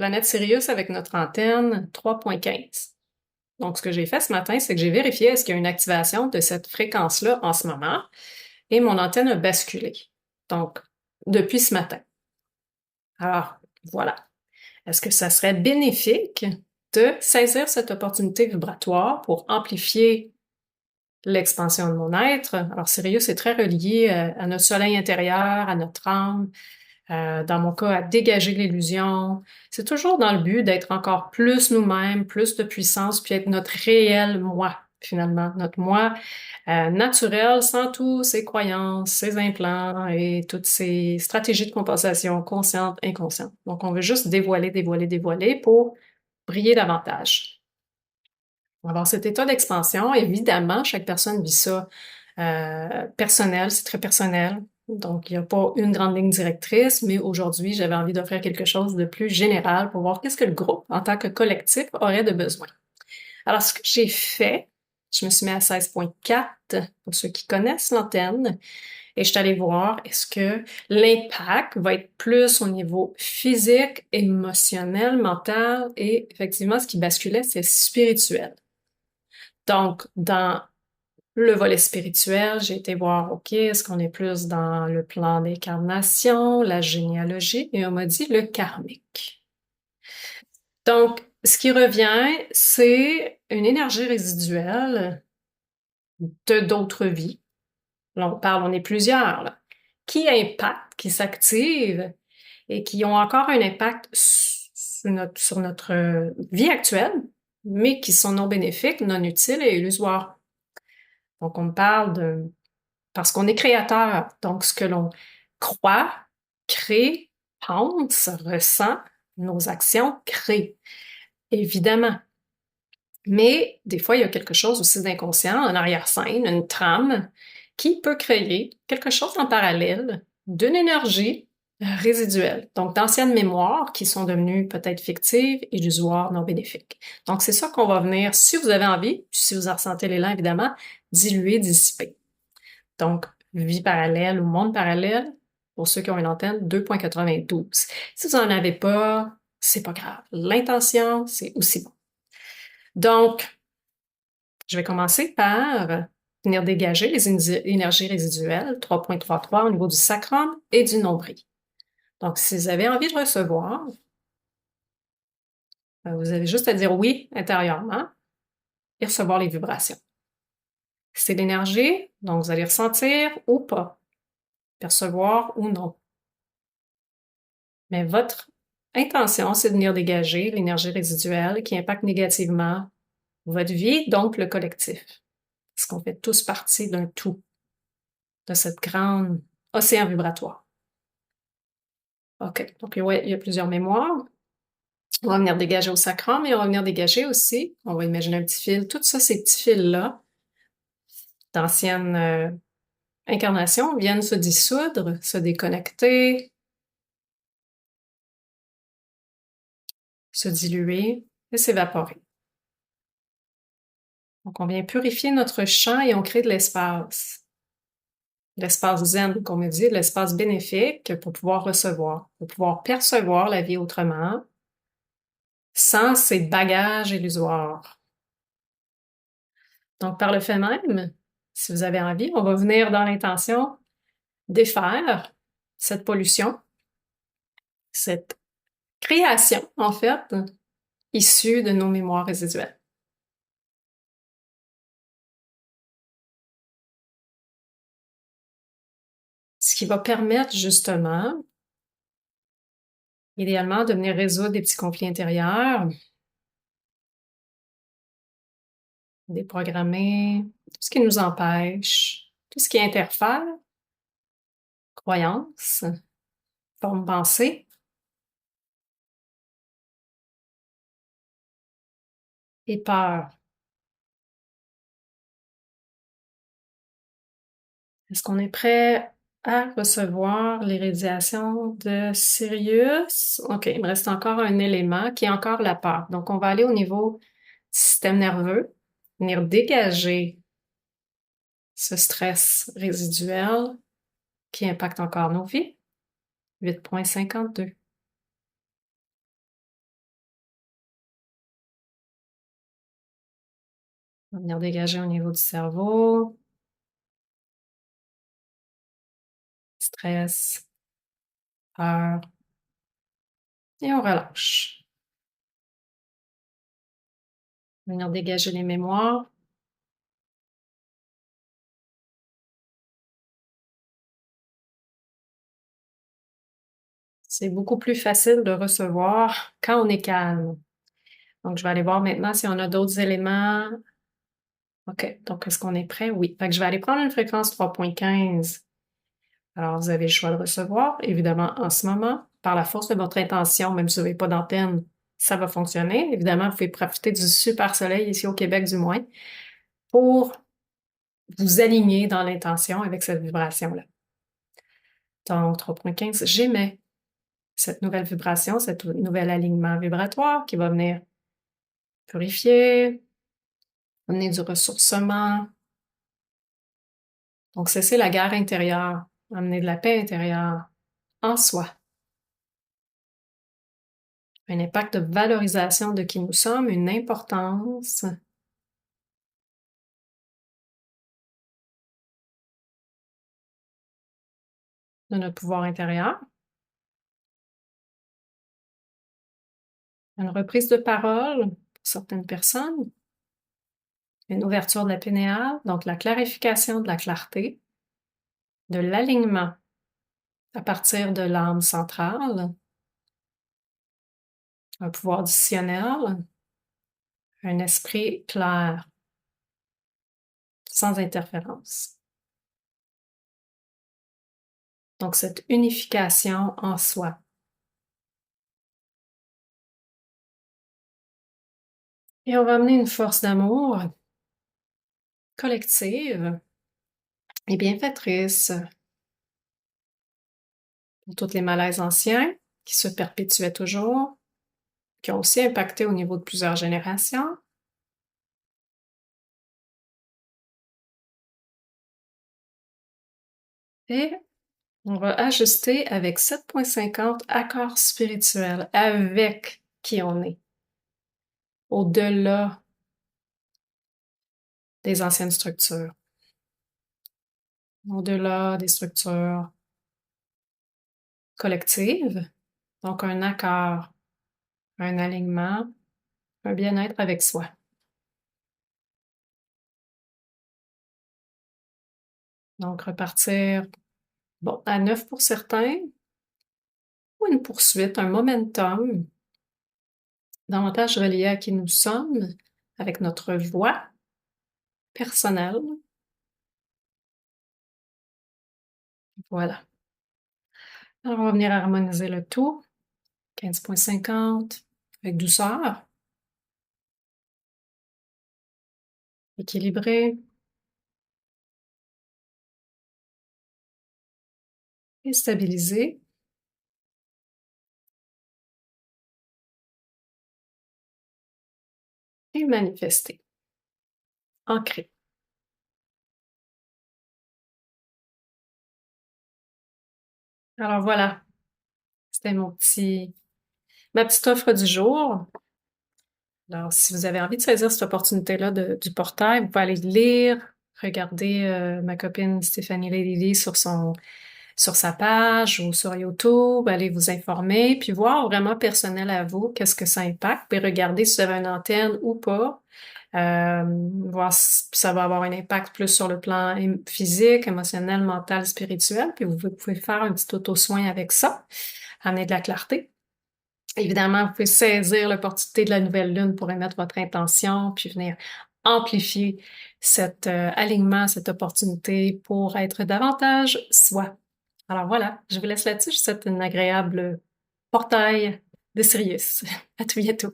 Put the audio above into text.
planète Sirius avec notre antenne 3.15. Donc, ce que j'ai fait ce matin, c'est que j'ai vérifié est-ce qu'il y a une activation de cette fréquence-là en ce moment, et mon antenne a basculé. Donc, depuis ce matin. Alors, voilà. Est-ce que ça serait bénéfique de saisir cette opportunité vibratoire pour amplifier l'expansion de mon être? Alors, Sirius est très relié à notre soleil intérieur, à notre âme, dans mon cas, à dégager l'illusion. C'est toujours dans le but d'être encore plus nous-mêmes, plus de puissance, puis être notre réel moi, finalement, notre moi naturel, sans tous ses croyances, ses implants et toutes ces stratégies de compensation conscientes, inconscientes. Donc, on veut juste dévoiler, dévoiler, dévoiler pour briller davantage. Alors, cet état d'expansion, évidemment, chaque personne vit ça personnel, c'est très personnel. Donc, il n'y a pas une grande ligne directrice, mais aujourd'hui, j'avais envie d'offrir quelque chose de plus général pour voir qu'est-ce que le groupe, en tant que collectif, aurait de besoin. Alors, ce que j'ai fait, je me suis mis à 16.4 pour ceux qui connaissent l'antenne, et je suis allée voir est-ce que l'impact va être plus au niveau physique, émotionnel, mental, et effectivement, ce qui basculait, c'est spirituel. Donc, dans le volet spirituel, j'ai été voir, OK, est-ce qu'on est plus dans le plan d'incarnation, la généalogie, et on m'a dit le karmique. Donc, ce qui revient, c'est une énergie résiduelle de d'autres vies. Là, on est plusieurs, là, qui impactent, qui s'activent et qui ont encore un impact sur notre vie actuelle, mais qui sont non bénéfiques, non utiles et illusoires. Donc, on me parle de parce qu'on est créateur. Donc, ce que l'on croit, crée, pense, ressent, nos actions créent, évidemment. Mais des fois, il y a quelque chose aussi d'inconscient, en arrière-scène, une trame, qui peut créer quelque chose en parallèle d'une énergie résiduelle. Donc, d'anciennes mémoires qui sont devenues peut-être fictives, illusoires, non bénéfiques. Donc, c'est ça qu'on va venir, si vous avez envie, si vous en ressentez l'élan, évidemment, diluer, dissiper. Donc, vie parallèle ou monde parallèle, pour ceux qui ont une antenne, 2.92. Si vous n'en avez pas, c'est pas grave. L'intention, c'est aussi bon. Donc, je vais commencer par venir dégager les énergies résiduelles, 3.33 au niveau du sacrum et du nombril. Donc, si vous avez envie de recevoir, vous avez juste à dire oui intérieurement et recevoir les vibrations. C'est l'énergie, donc vous allez ressentir ou pas, percevoir ou non. Mais votre intention, c'est de venir dégager l'énergie résiduelle qui impacte négativement votre vie, donc le collectif. Parce qu'on fait tous partie d'un tout, de cette grande océan vibratoire. OK. Donc, ouais, il y a plusieurs mémoires. On va venir dégager au sacrum et on va venir dégager aussi, on va imaginer un petit fil. Tout ça, ces petits fils-là, d'anciennes incarnations, viennent se dissoudre, se déconnecter, se diluer et s'évaporer. Donc, on vient purifier notre champ et on crée de l'espace. L'espace zen, comme on dit, l'espace bénéfique pour pouvoir recevoir, pour pouvoir percevoir la vie autrement, sans ces bagages illusoires. Donc, par le fait même, si vous avez envie, on va venir dans l'intention défaire cette pollution, cette création, en fait, issue de nos mémoires résiduelles. Ce qui va permettre justement, idéalement, de venir résoudre des petits conflits intérieurs, déprogrammer tout ce qui nous empêche, tout ce qui interfère, croyances, formes pensées et peur. Est-ce qu'on est prêt à recevoir l'irradiation de Sirius? OK, il me reste encore un élément qui est encore la peur. Donc, on va aller au niveau du système nerveux, venir dégager ce stress résiduel qui impacte encore nos vies. 8.52. On va venir dégager au niveau du cerveau. Stress, peur. Et on relâche. Venir dégager les mémoires. C'est beaucoup plus facile de recevoir quand on est calme. Donc, je vais aller voir maintenant si on a d'autres éléments. OK, donc est-ce qu'on est prêt? Oui. Fait que je vais aller prendre une fréquence 3.15. Alors, vous avez le choix de recevoir, évidemment, en ce moment. Par la force de votre intention, même si vous n'avez pas d'antenne, ça va fonctionner. Évidemment, vous pouvez profiter du super soleil, ici au Québec du moins, pour vous aligner dans l'intention avec cette vibration-là. Donc, 3.15, j'émets cette nouvelle vibration, cet nouvel alignement vibratoire qui va venir purifier, amener du ressourcement. Donc, cesser la guerre intérieure, amener de la paix intérieure en soi. Un impact de valorisation de qui nous sommes, une importance de notre pouvoir intérieur, une reprise de parole pour certaines personnes, une ouverture de la pinéale, donc la clarification de la clarté, de l'alignement à partir de l'âme centrale, un pouvoir décisionnel, un esprit clair, sans interférence. Donc cette unification en soi. Et on va amener une force d'amour collective et bienfaitrice pour tous les malaises anciens qui se perpétuaient toujours, qui ont aussi impacté au niveau de plusieurs générations. Et on va ajuster avec 7.50 accords spirituels avec qui on est, au-delà des anciennes structures, au-delà des structures collectives. Donc un accord, un alignement, un bien-être avec soi. Donc repartir, bon, à 9 pour certains, ou une poursuite, un momentum, davantage relié à qui nous sommes, avec notre voix personnelle. Voilà. Alors on va venir harmoniser le tout. 15.50, avec douceur, équilibré et stabilisé. Et manifester, ancré. Alors voilà, c'était ma petite offre du jour. Alors, si vous avez envie de saisir cette opportunité-là du portail, vous pouvez aller lire, regarder ma copine Stéphanie Lely sur sa page ou sur YouTube, aller vous informer, puis voir vraiment personnel à vous, qu'est-ce que ça impacte, puis regarder si vous avez une antenne ou pas, voir si ça va avoir un impact plus sur le plan physique, émotionnel, mental, spirituel, puis vous pouvez faire un petit auto-soin avec ça, amener de la clarté. Évidemment, vous pouvez saisir l'opportunité de la nouvelle lune pour émettre votre intention, puis venir amplifier cet alignement, cette opportunité pour être davantage soi. Alors voilà, je vous laisse là-dessus. Je vous souhaite une agréable portail de Sirius. À tout bientôt.